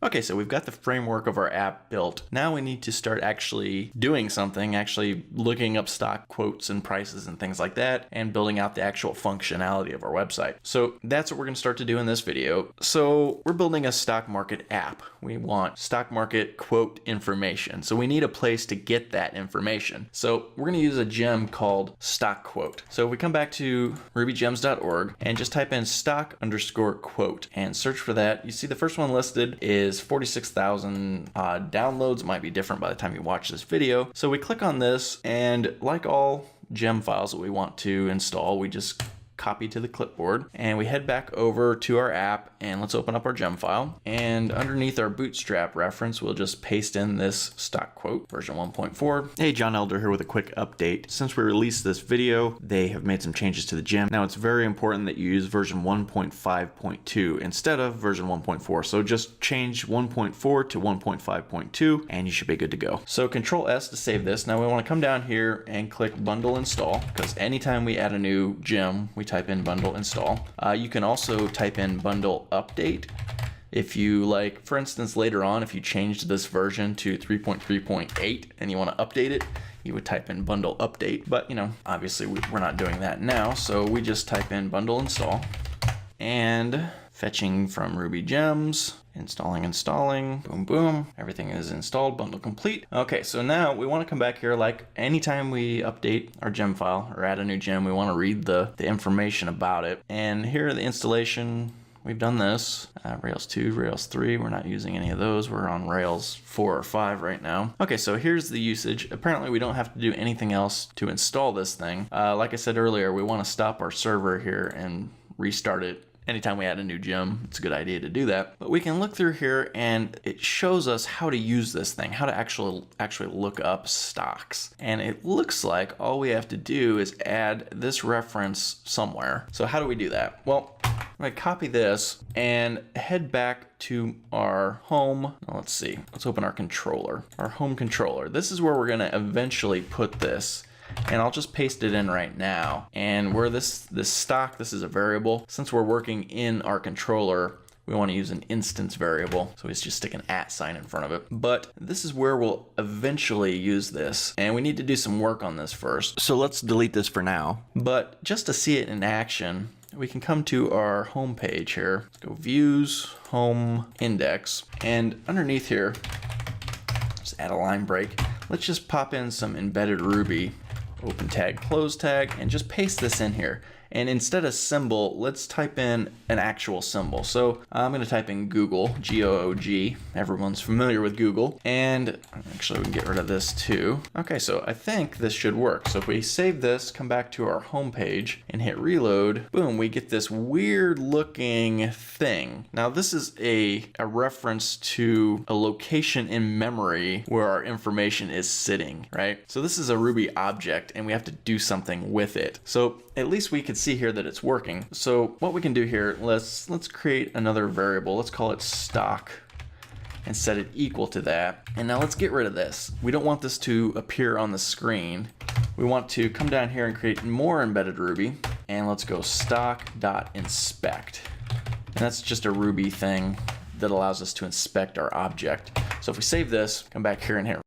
Okay, so we've got the framework of our app built. Now we need to start actually doing something, actually looking up stock quotes and prices and things like that, and building out the actual functionality of our website. So that's what we're gonna start to do in this video. So we're building a stock market app. We want stock market quote information. So we need a place to get that information. So we're gonna use a gem called stock quote. So if we come back to rubygems.org and just type in stock_quote and search for that, you see the first one listed is 46,000 downloads. It might be different by the time you watch this video. So we click on this, and like all gem files that we want to install, we just copy to the clipboard and we head back over to our app, and let's open up our gem file, and underneath our bootstrap reference we'll just paste in this stock quote version 1.4. Hey, John Elder here with a quick update. Since we released this video, they have made some changes to the gem. Now it's very important that you use version 1.5.2 instead of version 1.4, so just change 1.4 to 1.5.2 and you should be good to go. So Control S to save this. Now we want to come down here and click bundle install, because anytime we add a new gem we type in bundle install. You can also type in bundle update if you like. For instance, later on, if you changed this version to 3.3.8 and you want to update it, you would type in bundle update. But you know, obviously we're not doing that now, so we just type in bundle install, and fetching from Ruby Gems, installing, boom, boom, everything is installed, bundle complete. Okay, so now we want to come back here. Like anytime we update our gem file or add a new gem, we want to read the information about it. And here the installation, we've done this, Rails 2, Rails 3, we're not using any of those. We're on Rails 4 or 5 right now. Okay, so here's the usage. Apparently we don't have to do anything else to install this thing. Like I said earlier, we want to stop our server here and restart it. Anytime we add a new gem, it's a good idea to do that. But we can look through here and it shows us how to use this thing, how to actually look up stocks. And it looks like all we have to do is add this reference somewhere. So how do we do that? Well, I'm gonna copy this and head back to our home. Now, let's see, let's open our controller, our home controller. This is where we're gonna eventually put this. And I'll just paste it in right now. And where this stock, this is a variable. Since we're working in our controller, we want to use an instance variable. So we just stick an @ sign in front of it. But this is where we'll eventually use this. And we need to do some work on this first. So let's delete this for now. But just to see it in action, we can come to our home page here. Let's go views, home, index. And underneath here, just add a line break. Let's just pop in some embedded Ruby. Open tag, close tag, and just paste this in here. And instead of symbol, let's type in an actual symbol. So I'm gonna type in Google, G-O-O-G. Everyone's familiar with Google. And actually we can get rid of this too. Okay, so I think this should work. So if we save this, come back to our home page and hit reload, boom, we get this weird looking thing. Now this is a reference to a location in memory where our information is sitting, right? So this is a Ruby object and we have to do something with it. So at least we could see here that it's working. So what we can do here, let's create another variable. Let's call it stock and set it equal to that. And now let's get rid of this. We don't want this to appear on the screen. We want to come down here and create more embedded Ruby, and let's go stock.inspect. And that's just a Ruby thing that allows us to inspect our object. So if we save this, come back here and hit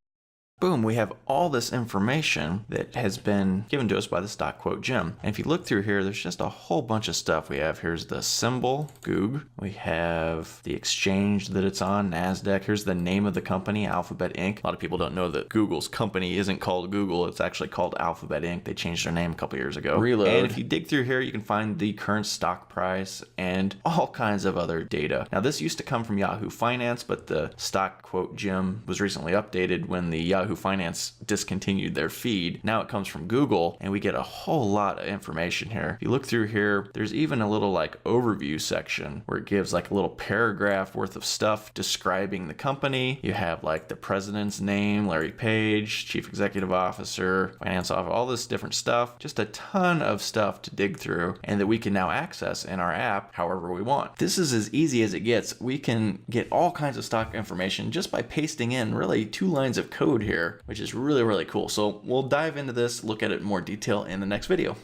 boom, we have all this information that has been given to us by the stock quote gem. And if you look through here, there's just a whole bunch of stuff. We have, here's the symbol, Goog. We have the exchange that it's on, NASDAQ. Here's the name of the company, Alphabet Inc. A lot of people don't know that Google's company isn't called Google. It's actually called Alphabet Inc. They changed their name a couple years ago. Reload. And if you dig through here, you can find the current stock price and all kinds of other data. Now this used to come from Yahoo Finance, but the stock quote gem was recently updated when the Yahoo Finance discontinued their feed. Now it comes from Google, and we get a whole lot of information here. If you look through here, there's even a little like overview section where it gives like a little paragraph worth of stuff describing the company. You have like the president's name, Larry Page, chief executive officer, finance officer, all this different stuff. Just a ton of stuff to dig through and that we can now access in our app however we want. This is as easy as it gets. We can get all kinds of stock information just by pasting in really 2 lines of code here, which is really, really cool. So we'll dive into this, look at it in more detail in the next video.